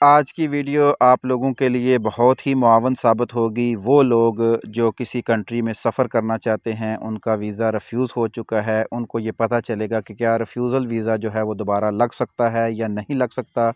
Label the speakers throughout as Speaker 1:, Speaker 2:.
Speaker 1: आज की वीडियो आप लोगों के लिए बहुत ही मुआवन साबित होगी। वो लोग जो किसी कंट्री में सफ़र करना चाहते हैं, उनका वीज़ा रिफ्यूज़ हो चुका है, उनको ये पता चलेगा कि क्या रिफ्यूज़ल वीज़ा जो है वो दोबारा लग सकता है या नहीं लग सकता,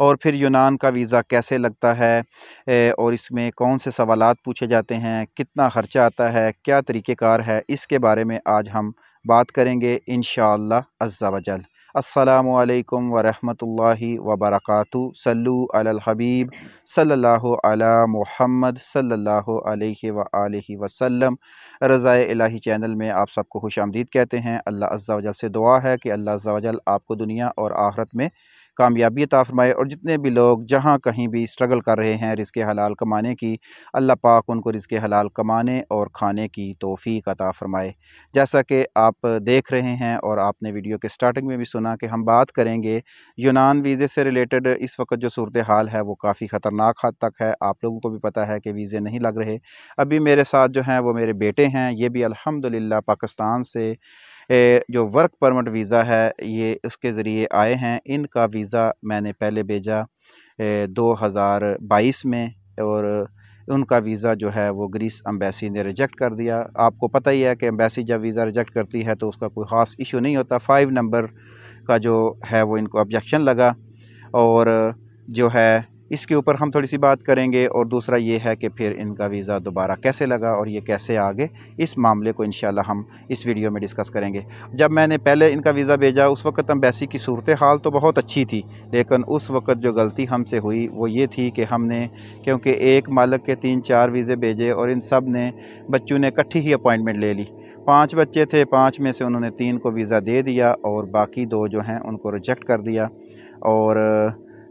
Speaker 1: और फिर यूनान का वीज़ा कैसे लगता है, और इसमें कौन से सवालात पूछे जाते हैं, कितना ख़र्चा आता है, क्या तरीक़ेकार है, इसके बारे में आज हम बात करेंगे इंशाअल्लाह अज़्ज़ा वजल। अस्सलामु अलैकुम व रहमतुल्लाहि व बरकातुहू। सल्लु अलल हबीब सल्लल्लाहु अला मुहम्मद सल्लल्लाहु अलैहि व आलिहि वसल्लम। रज़ाए इलाही चैनल में आप सबको खुशामदीद कहते हैं। अल्लाह अज़्ज़ा वजल से दुआ है कि अल्लाह अज़्ज़ा वजल आपको दुनिया और आखिरत में कामयाबी अता फ़रमाए, और जितने भी लोग जहाँ कहीं भी स्ट्रगल कर रहे हैं रिज़्क़ हलाल कमाने की, अल्लाह पाक उनको रिज़्क़ हलाल कमाने और खाने की तौफ़ीक अता फ़रमाए। जैसा कि आप देख रहे हैं और आपने वीडियो के स्टार्टिंग में भी सुना कि हम बात करेंगे यूनान वीज़े से रिलेटेड। इस वक्त जो सूरत हाल है वो काफ़ी ख़तरनाक हद तक है। आप लोगों को भी पता है कि वीज़े नहीं लग रहे। अभी मेरे साथ जो हैं वो मेरे बेटे हैं, ये भी अल्हम्दुलिल्लाह पाकिस्तान से जो वर्क परमिट वीज़ा है ये उसके ज़रिए आए हैं। इनका वीज़ा मैंने पहले भेजा 2022 में, और उनका वीज़ा जो है वो ग्रीस एम्बेसी ने रिजेक्ट कर दिया। आपको पता ही है कि एम्बेसी जब वीज़ा रिजेक्ट करती है तो उसका कोई ख़ास इशू नहीं होता। 5 नंबर का जो है वो इनको ऑब्जेक्शन लगा, और जो है इसके ऊपर हम थोड़ी सी बात करेंगे। और दूसरा ये है कि फिर इनका वीज़ा दोबारा कैसे लगा और ये कैसे आगे, इस मामले को इंशाल्लाह हम इस वीडियो में डिस्कस करेंगे। जब मैंने पहले इनका वीज़ा भेजा उस वक्त एम्बेसी की सूरत हाल तो बहुत अच्छी थी, लेकिन उस वक्त जो गलती हमसे हुई वो ये थी कि हमने, क्योंकि एक मालिक के 3-4 वीज़े भेजे और इन सब ने बच्चों ने इकट्ठी ही अपॉइंटमेंट ले ली। 5 बच्चे थे, 5 में से उन्होंने 3 को वीज़ा दे दिया और बाकी 2 जो हैं उनको रिजेक्ट कर दिया, और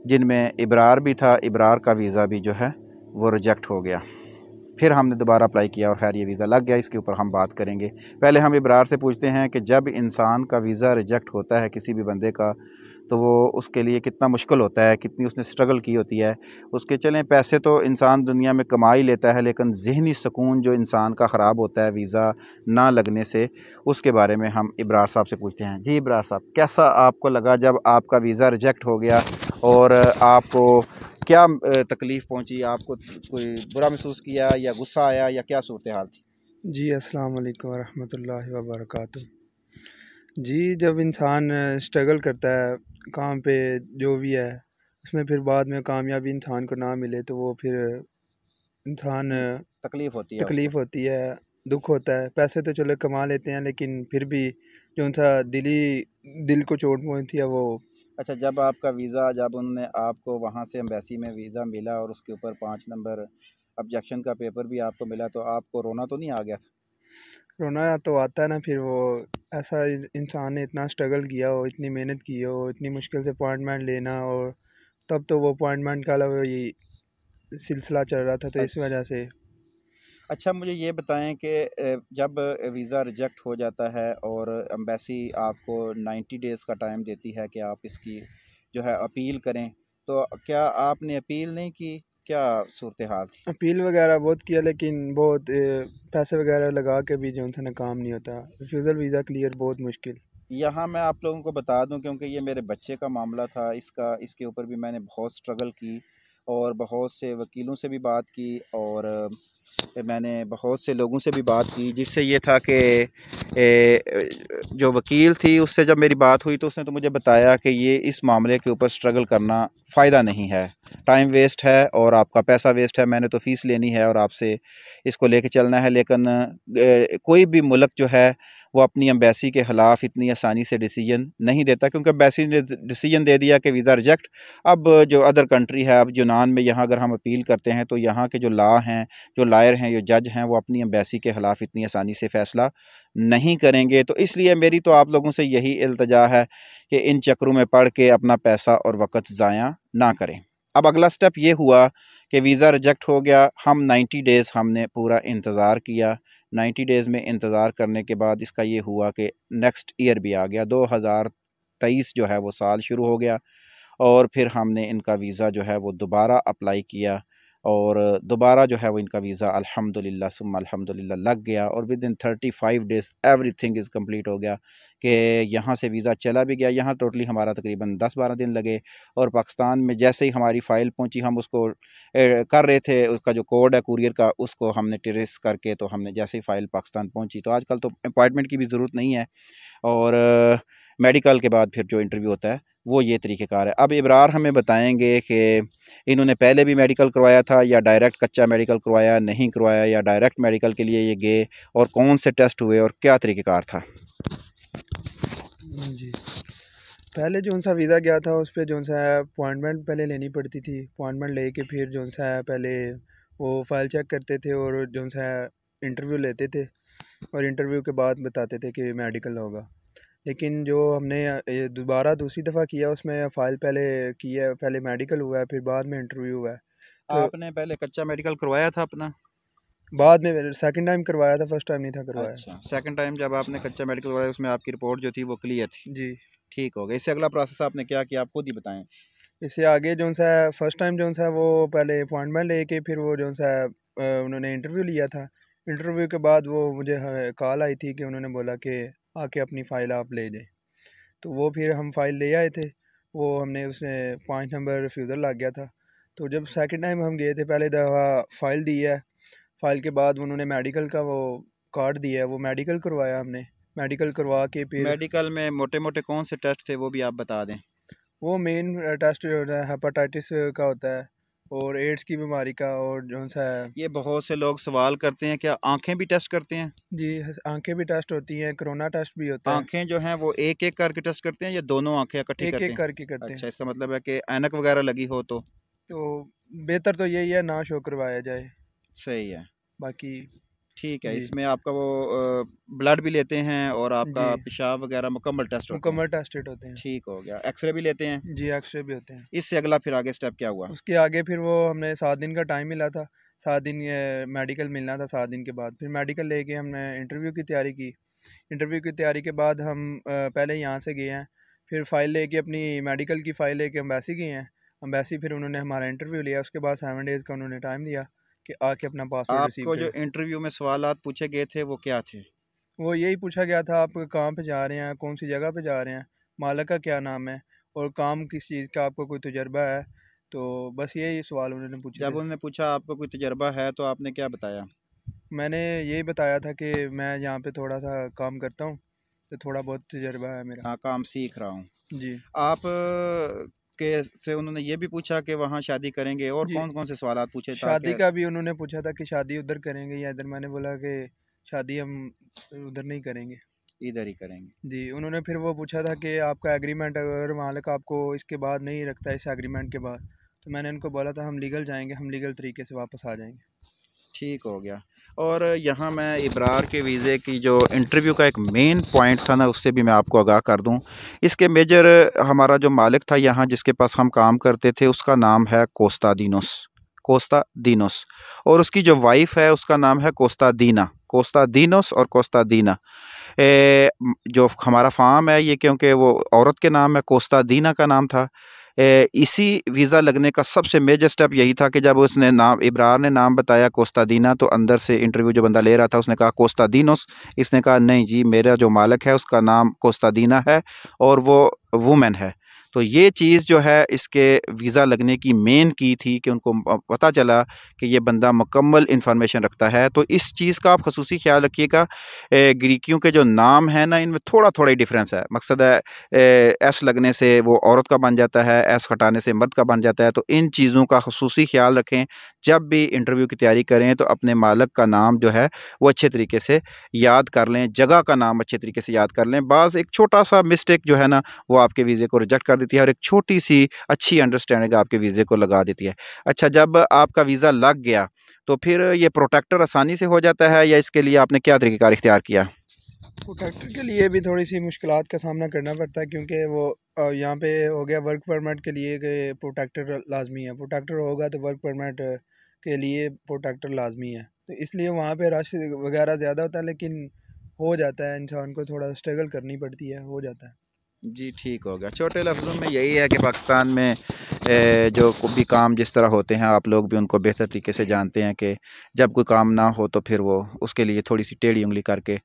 Speaker 1: जिनमें इब्रार भी था, इब्रार का वीज़ा भी जो है वो रिजेक्ट हो गया। फिर हमने दोबारा अप्लाई किया और खैर ये वीज़ा लग गया। इसके ऊपर हम बात करेंगे। पहले हम इब्रार से पूछते हैं कि जब इंसान का वीज़ा रिजेक्ट होता है किसी भी बंदे का, तो वो उसके लिए कितना मुश्किल होता है, कितनी उसने स्ट्रगल की होती है उसके। चलें, पैसे तो इंसान दुनिया में कमा ही लेता है, लेकिन ज़हनी सुकून जो इंसान का ख़राब होता है वीज़ा ना लगने से, उसके बारे में हम इब्रार साहब से पूछते हैं। जी इब्रार साहब, कैसा आपको लगा जब आपका वीज़ा रिजेक्ट हो गया, और आपको क्या तकलीफ़ पहुंची? आपको कोई बुरा महसूस किया या गुस्सा आया या क्या सूरत हाल थी?
Speaker 2: जी अस्सलाम वालेकुम वरहमतुल्लाहि वबरकातुहू। जी, जब इंसान स्ट्रगल करता है काम पे जो भी है, उसमें फिर बाद में कामयाबी इंसान को ना मिले तो वो फिर इंसान
Speaker 1: तकलीफ़ होती है उसको।
Speaker 2: तकलीफ़ होती है, दुख होता है। पैसे तो चलो कमा लेते हैं, लेकिन फिर भी जो उनका दिल को चोट पहुंचती है वो।
Speaker 1: अच्छा, जब आपका वीज़ा, जब उन्होंने आपको वहाँ से एम्बेसी में वीज़ा मिला और उसके ऊपर 5 नंबर ऑब्जेक्शन का पेपर भी आपको मिला, तो आपको रोना तो नहीं आ गया था?
Speaker 2: रोना तो आता है ना, फिर वो ऐसा इंसान ने इतना स्ट्रगल किया हो, इतनी मेहनत की हो, इतनी मुश्किल से अपॉइंटमेंट लेना, और तब तो वो अपॉइंटमेंट का ये सिलसिला चल रहा था, तो इस
Speaker 1: अच्छा।
Speaker 2: वजह से।
Speaker 1: अच्छा, मुझे ये बताएं कि जब वीज़ा रिजेक्ट हो जाता है और एम्बेसी आपको 90 डेज़ का टाइम देती है कि आप इसकी जो है अपील करें, तो क्या आपने अपील नहीं की? क्या सूरत हाल थी?
Speaker 2: अपील वगैरह बहुत किया, लेकिन बहुत पैसे वगैरह लगा के भी जो उनसे काम नहीं होता। रिफ्यूज़ल वीज़ा क्लियर बहुत मुश्किल।
Speaker 1: यहाँ मैं आप लोगों को बता दूं, क्योंकि ये मेरे बच्चे का मामला था, इसके ऊपर भी मैंने बहुत स्ट्रगल की और बहुत से वकीलों से भी बात की, और मैंने बहुत से लोगों से भी बात की, जिससे ये था कि जो वकील थी उससे जब मेरी बात हुई तो उसने तो मुझे बताया कि ये इस मामले के ऊपर स्ट्रगल करना फ़ायदा नहीं है, टाइम वेस्ट है और आपका पैसा वेस्ट है। मैंने तो फ़ीस लेनी है और आपसे इसको लेके चलना है, लेकिन कोई भी मुल्क जो है वो अपनी एम्बेसी के ख़िलाफ़ इतनी आसानी से डिसीजन नहीं देता, क्योंकि एम्बेसी ने डिसीजन दे दिया कि वीज़ा रिजेक्ट। अब जो अदर कंट्री है, अब यूनान में यहाँ अगर हम अपील करते हैं तो यहाँ के जो लॉ हैं, जो लायर हैं, जो जज हैं, वो अपनी एम्बेसी के ख़िलाफ़ इतनी आसानी से फ़ैसला नहीं करेंगे। तो इसलिए मेरी तो आप लोगों से यही इल्तिजा है कि इन चक्करों में पड़ के अपना पैसा और वक़्त ज़ाया ना करें। अब अगला स्टेप ये हुआ कि वीज़ा रिजेक्ट हो गया। हम 90 डेज़ हमने पूरा इंतज़ार किया। 90 डेज़ में इंतज़ार करने के बाद इसका ये हुआ कि नेक्स्ट ईयर भी आ गया, 2023 जो है वो साल शुरू हो गया, और फिर हमने इनका वीज़ा जो है वो दोबारा अप्लाई किया, और दोबारा जो है वो इनका वीज़ा अल्हम्दुलिल्लाह सुम्मा अल्हम्दुलिल्लाह लग गया और with in 35 days everything is complete हो गया कि यहाँ से वीज़ा चला भी गया। यहाँ टोटली हमारा तकरीबन 10-12 दिन लगे और पाकिस्तान में जैसे ही हमारी फ़ाइल पहुँची हम उसको कर रहे थे, उसका जो कोड है कुरियर का उसको हमने ट्रेस करके, तो हमने जैसे ही फ़ाइल पाकिस्तान पहुँची, तो आजकल तो अपॉइंटमेंट की भी ज़रूरत नहीं है और मेडिकल के बाद फिर जो इंटरव्यू होता है वो ये तरीक़ेकार है। अब इब्रार हमें बताएंगे कि इन्होंने पहले भी मेडिकल करवाया था या डायरेक्ट कच्चा मेडिकल करवाया, नहीं करवाया, या डायरेक्ट मेडिकल के लिए ये गए और कौन से टेस्ट हुए और क्या तरीक़ेकार था।
Speaker 2: जी, पहले जो सा वीज़ा गया था उस पर जो सा अपॉइंटमेंट पहले लेनी पड़ती थी। अपॉइंटमेंट लेके फिर जो सा पहले वो फ़ाइल चेक करते थे और जो सा इंटरव्यू लेते थे और इंटरव्यू के बाद बताते थे कि मेडिकल होगा। लेकिन जो हमने ये दोबारा दूसरी दफ़ा किया उसमें फ़ाइल पहले किया, पहले मेडिकल हुआ है फिर बाद में इंटरव्यू हुआ है। तो
Speaker 1: आपने पहले कच्चा मेडिकल करवाया था अपना?
Speaker 2: बाद में सेकंड टाइम करवाया था, फर्स्ट टाइम नहीं था करवाया।
Speaker 1: अच्छा, सेकंड टाइम जब आपने कच्चा मेडिकल करवाया उसमें आपकी रिपोर्ट जो थी वो क्लियर थी।
Speaker 2: जी,
Speaker 1: ठीक हो गया। इससे अगला प्रोसेस आपने क्या किया, आप खुद ही बताएं।
Speaker 2: इससे आगे जो सा फर्स्ट टाइम जो सा वो पहले अपॉइंटमेंट लेके फिर वो जो सा उन्होंने इंटरव्यू लिया था। इंटरव्यू के बाद वो मुझे कॉल आई थी कि उन्होंने बोला कि आके अपनी फ़ाइल आप ले जाएं। तो वो फिर हम फ़ाइल ले आए थे। वो हमने उसने 5 नंबर रिफ्यूज़ल लग गया था। तो जब सेकंड टाइम हम गए थे, पहले दफ़ा फ़ाइल दी है, फ़ाइल के बाद उन्होंने मेडिकल का वो कार्ड दिया है, वो मेडिकल करवाया हमने। मेडिकल करवा के फिर
Speaker 1: मेडिकल में मोटे मोटे कौन से टेस्ट थे वो भी आप बता दें।
Speaker 2: वो मेन टेस्ट जो होता है हेपेटाइटिस का होता है और एड्स की बीमारी का, और जो सा
Speaker 1: ये बहुत से लोग सवाल करते हैं, क्या आंखें भी टेस्ट करते हैं?
Speaker 2: जी आंखें भी टेस्ट होती हैं, कोरोना टेस्ट भी होता है।
Speaker 1: आंखें जो हैं वो एक एक करके टेस्ट करते हैं या दोनों आंखें इकट्ठी
Speaker 2: एक
Speaker 1: करते
Speaker 2: एक
Speaker 1: हैं?
Speaker 2: करके करते हैं।
Speaker 1: अच्छा, इसका मतलब है कि ऐनक वगैरह लगी हो तो
Speaker 2: तो बेहतर तो यही है ना शो करवाया जाए।
Speaker 1: सही है।
Speaker 2: बाकी
Speaker 1: ठीक है,
Speaker 2: जी
Speaker 1: इसमें आपका वो ब्लड भी लेते हैं और आपका
Speaker 2: जी
Speaker 1: पेशाब वगैरह मुकम्मल टेस्ट होते हैं।
Speaker 2: मुकम्मल टेस्टेड होते हैं।
Speaker 1: ठीक हो गया। एक्सरे भी लेते हैं।
Speaker 2: जी एक्सरे भी होते हैं।
Speaker 1: इससे अगला फिर आगे स्टेप क्या हुआ?
Speaker 2: उसके आगे फिर वो हमने 7 दिन का टाइम मिला था। 7 दिन मेडिकल मिलना था। 7 दिन के बाद फिर मेडिकल लेके हमने इंटरव्यू की तैयारी की। इंटरव्यू की तैयारी के बाद हम पहले यहाँ से गए हैं, फिर फ़ाइल लेके अपनी मेडिकल की फ़ाइल लेके अम्बेसी गए हैं। अम्बेसी फिर उन्होंने हमारा इंटरव्यू लिया। उसके बाद 7 डेज़ का उन्होंने टाइम दिया कि आके अपना पासपोर्ट रिसीव
Speaker 1: आपको जो
Speaker 2: करें।
Speaker 1: इंटरव्यू में सवालात पूछे गए थे वो क्या थे?
Speaker 2: वो यही पूछा गया था, आप कहाँ पे जा रहे हैं, कौन सी जगह पे जा रहे हैं, मालिक का क्या नाम है और काम किस चीज़ का आपको कोई तजुर्बा है। तो बस यही सवाल उन्होंने पूछे
Speaker 1: जब
Speaker 2: थे।
Speaker 1: उन्होंने पूछा आपको कोई तजर्बा है तो आपने क्या बताया?
Speaker 2: मैंने यही बताया था कि मैं यहाँ पे थोड़ा सा काम करता हूँ, तो थोड़ा बहुत तजुर्बा है मेरा।
Speaker 1: हाँ, काम सीख रहा हूँ।
Speaker 2: जी
Speaker 1: आप के से उन्होंने ये भी पूछा कि वहाँ शादी करेंगे और
Speaker 2: जी,
Speaker 1: कौन-कौन से सवालात पूछे
Speaker 2: शादी
Speaker 1: ताकि
Speaker 2: का भी उन्होंने पूछा था कि शादी उधर करेंगे या इधर। मैंने बोला कि शादी हम उधर नहीं करेंगे।
Speaker 1: इधर ही करेंगे?
Speaker 2: जी, उन्होंने फिर वो पूछा था कि आपका एग्रीमेंट अगर मालिक आपको इसके बाद नहीं रखता, इस एग्रीमेंट के बाद, तो मैंने उनको बोला था हम लीगल जाएंगे, हम लीगल तरीके से वापस आ जाएंगे।
Speaker 1: ठीक हो गया। और यहाँ मैं इब्रार के वीज़े की जो इंटरव्यू का एक मेन पॉइंट था ना उससे भी मैं आपको आगाह कर दूँ। इसके मेजर हमारा जो मालिक था यहाँ जिसके पास हम काम करते थे उसका नाम है कोस्तादीनोस, कोस्तादीनोस। और उसकी जो वाइफ़ है उसका नाम है कोस्तादीना, कोस्तादीनोस और कोस्तादीना। जो हमारा फार्म है ये क्योंकि वो औरत के नाम है, कोस्तादीना का नाम था। इसी वीज़ा लगने का सबसे मेजर स्टेप यही था कि जब उसने नाम इब्रार ने नाम बताया कोस्तादीना, तो अंदर से इंटरव्यू जो बंदा ले रहा था उसने कहा कोस्तादीनोस। इसने कहा नहीं जी, मेरा जो मालिक है उसका नाम कोस्तादीना है और वो वुमेन है। तो ये चीज़ जो है इसके वीज़ा लगने की मेन की थी कि उनको पता चला कि ये बंदा मुकम्मल इन्फॉर्मेशन रखता है। तो इस चीज़ का आप खसूसी ख्याल रखिएगा। ग्रीकियों के जो नाम हैं ना इनमें थोड़ा थोड़ा ही डिफरेंस है। मकसद है एस लगने से वो औरत का बन जाता है, एस हटाने से मर्द का बन जाता है। तो इन चीज़ों का खसूसी ख्याल रखें। जब भी इंटरव्यू की तैयारी करें तो अपने मालिक का नाम जो है वो अच्छे तरीके से याद कर लें, जगह का नाम अच्छे तरीके से याद कर लें। बाज़ एक छोटा सा मिस्टेक जो है ना वो आपके वीज़े को रिजेक्ट कर देती है और एक छोटी सी अच्छी अंडरस्टैंडिंग आपके वीज़े को लगा देती है। अच्छा, जब आपका वीज़ा लग गया तो फिर ये प्रोटेक्टर आसानी से हो जाता है या इसके लिए आपने क्या तरीक़ेकार इख्तियार किया?
Speaker 2: प्रोटेक्टर के लिए भी थोड़ी सी मुश्किलात का सामना करना पड़ता है, क्योंकि वो यहाँ पे हो गया वर्क परमिट के लिए कि प्रोटेक्टर लाजमी है। प्रोटेक्टर होगा तो वर्क परमिट के लिए प्रोटेक्टर लाजमी है, तो इसलिए वहाँ पे रश वगैरह ज़्यादा होता है, लेकिन हो जाता है, इंसान को थोड़ा स्ट्रगल करनी पड़ती है, हो जाता है।
Speaker 1: जी ठीक हो गया। छोटे लफ्ज़ों में यही है कि पाकिस्तान में जो भी काम जिस तरह होते हैं आप लोग भी उनको बेहतर तरीके से जानते हैं कि जब कोई काम ना हो तो फिर वो उसके लिए थोड़ी सी टेढ़ी उंगली करके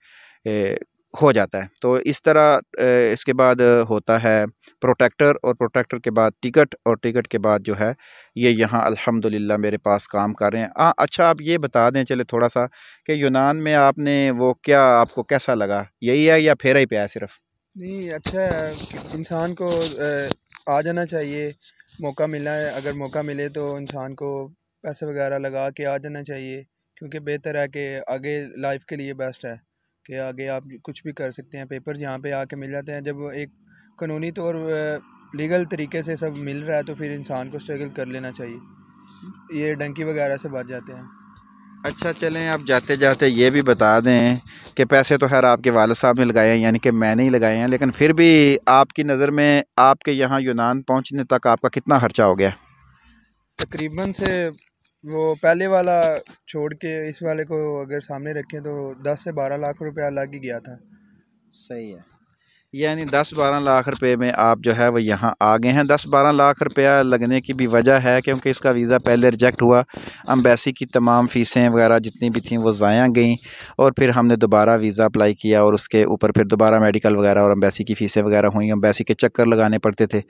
Speaker 1: हो जाता है। तो इस तरह इसके बाद होता है प्रोटेक्टर, और प्रोटेक्टर के बाद टिकट, और टिकट के बाद जो है ये यहाँ अल्हम्दुलिल्लाह मेरे पास काम कर रहे हैं। अच्छा आप ये बता दें चले थोड़ा सा कि यूनान में आपने वो क्या आपको कैसा लगा, यही है या फेरा ही पे है सिर्फ?
Speaker 2: नहीं, अच्छा है कि इंसान को आ जाना चाहिए। मौका मिला है, अगर मौका मिले तो इंसान को पैसे वगैरह लगा के आ जाना चाहिए, क्योंकि बेहतर है कि आगे लाइफ के लिए बेस्ट है कि आगे आप कुछ भी कर सकते हैं। पेपर यहाँ पे आके मिल जाते हैं। जब एक कानूनी तौर लीगल तरीके से सब मिल रहा है तो फिर इंसान को स्ट्रगल कर लेना चाहिए। ये डंकी वगैरह से बच जाते हैं।
Speaker 1: अच्छा चलें, आप जाते जाते ये भी बता दें कि पैसे तो खैर आपके वालिद साहब ने लगाए हैं, यानी कि मैंने ही लगाए हैं, लेकिन फिर भी आपकी नज़र में आपके यहाँ यूनान पहुँचने तक आपका कितना खर्चा हो गया?
Speaker 2: तकरीबन से वो पहले वाला छोड़ के इस वाले को अगर सामने रखें तो 10 से 12 लाख रुपया लग ही गया था।
Speaker 1: सही है, यानी 10-12 लाख रुपए में आप जो है वो यहाँ आ गए हैं। 10-12 लाख रुपया लगने की भी वजह है क्योंकि इसका वीज़ा पहले रिजेक्ट हुआ, एम्बेसी की तमाम फ़ीसें वगैरह जितनी भी थीं वो ज़ाया गईं, और फिर हमने दोबारा वीज़ा अप्लाई किया और उसके ऊपर फिर दोबारा मेडिकल वगैरह और एम्बेसी की फ़ीसें वगैरह हुई, एम्बेसी के चक्कर लगाने पड़ते थे,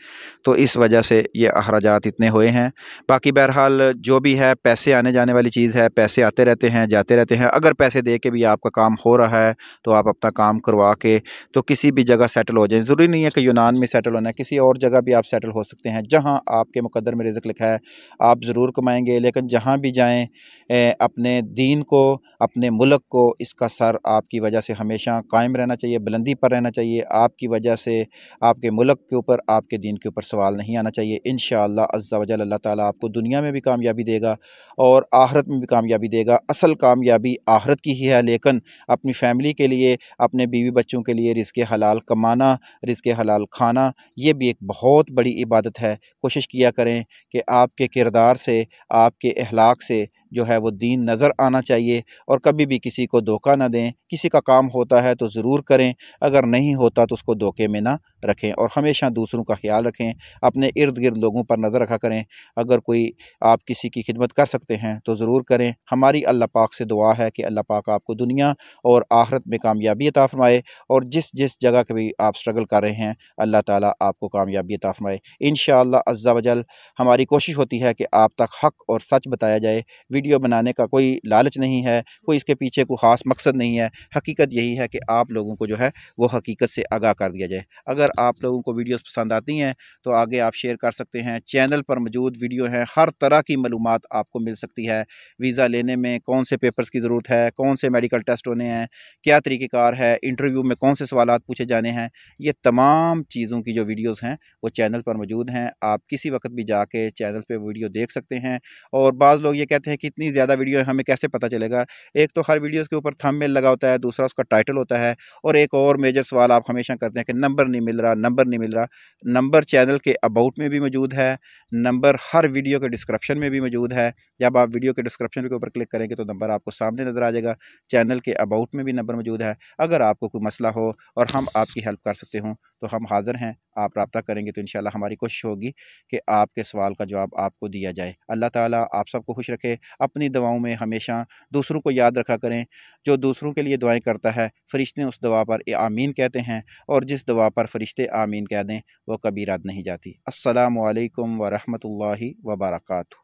Speaker 1: तो इस वजह से ये अखराजात इतने हुए हैं। बाकी बहरहाल जो भी है, पैसे आने जाने वाली चीज़ है, पैसे आते रहते हैं जाते रहते हैं। अगर पैसे दे के भी आपका काम हो रहा है तो आप अपना काम करवा के तो किसी भी जगह सेटल हो जाएं। ज़रूरी नहीं है कि यूनान में सेटल होना है, किसी और जगह भी आप सेटल हो सकते हैं। जहाँ आपके मुकद्दर में रिज़्क़ लिखा है आप ज़रूर कमाएंगे, लेकिन जहाँ भी जाएं अपने दीन को, अपने मुल्क को, इसका सर आपकी वजह से हमेशा कायम रहना चाहिए, बुलंदी पर रहना चाहिए। आपकी वजह से आपके मुल्क के ऊपर, आपके दीन के ऊपर सवाल नहीं आना चाहिए। इंशाअल्लाह अज़्ज़ा वजल अल्लाह ताला आपको दुनिया में भी कामयाबी देगा और आखिरत में भी कामयाबी देगा। असल कामयाबी आखिरत की ही है, लेकिन अपनी फ़ैमिली के लिए, अपने बीवी बच्चों के लिए रिज़्क़ हलाल कमाना, रिज़्क़ हलाल खाना, ये भी एक बहुत बड़ी इबादत है। कोशिश किया करें कि आपके किरदार से, आपके अखलाक से जो है वो दीन नज़र आना चाहिए, और कभी भी किसी को धोखा ना दें। किसी का काम होता है तो ज़रूर करें, अगर नहीं होता तो उसको धोखे में ना रखें, और हमेशा दूसरों का ख्याल रखें। अपने इर्द गिर्द लोगों पर नज़र रखा करें। अगर कोई आप किसी की खिदमत कर सकते हैं तो ज़रूर करें। हमारी अल्लाह पाक से दुआ है कि अल्लाह पाक आपको दुनिया और आखिरत में कामयाबी अता फ़रमाए, और जिस जिस जगह के भी आप स्ट्रगल कर रहे हैं अल्लाह ताला आपको कामयाबी अता फ़रमाए इंशाअल्लाह अज़्ज़ा वजल। हमारी कोशिश होती है कि आप तक हक़ और सच बताया जाए। वीडियो बनाने का कोई लालच नहीं है, कोई इसके पीछे कोई ख़ास मकसद नहीं है। हकीकत यही है कि आप लोगों को जो है वो हकीकत से आगाह कर दिया जाए। अगर आप लोगों को वीडियोज़ पसंद आती हैं तो आगे आप शेयर कर सकते हैं। चैनल पर मौजूद वीडियो हैं, हर तरह की मालूमात आपको मिल सकती है। वीज़ा लेने में कौन से पेपर्स की ज़रूरत है, कौन से मेडिकल टेस्ट होने हैं, क्या तरीक़ेकार है, इंटरव्यू में कौन से सवालात पूछे जाने हैं, ये तमाम चीज़ों की जो वीडियोज़ हैं वो चैनल पर मौजूद हैं। आप किसी वक्त भी जाके चैनल पे वीडियो देख सकते हैं। और बाज़ लोग ये कहते हैं कि इतनी ज़्यादा वीडियो है, हमें कैसे पता चलेगा? एक तो हर वीडियोज़ के ऊपर थंबनेल लगा होता है, दूसरा उसका टाइटल होता है, और एक और मेजर सवाल आप हमेशा करते हैं कि नंबर नहीं मिल रहा, नंबर नहीं मिल रहा। नंबर चैनल के अबाउट में भी मौजूद है, नंबर हर वीडियो के डिस्क्रिप्शन में भी मौजूद है। जब आप वीडियो के डिस्क्रिप्शन के ऊपर क्लिक करेंगे तो नंबर आपको सामने नज़र आ जाएगा। चैनल के अबाउट में भी नंबर मौजूद है। अगर आपको कोई मसला हो और हम आपकी हेल्प कर सकते हों तो हम हाज़िर हैं। आप रब्ता करेंगे तो इंशाअल्लाह हमारी कोशिश होगी कि आपके सवाल का जवाब आपको दिया जाए। अल्लाह ताला आप सबको खुश रखे। अपनी दुआओं में हमेशा दूसरों को याद रखा करें। जो दूसरों के लिए दुआएँ करता है, फ़रिश्ते उस दुआ पर आमीन कहते हैं, और जिस दुआ पर फ़रिश्ते आमीन कह दें वो कभी रद्द नहीं जाती। अस्सलामु अलैकुम व रहमतुल्लाहि व बरकातुहू।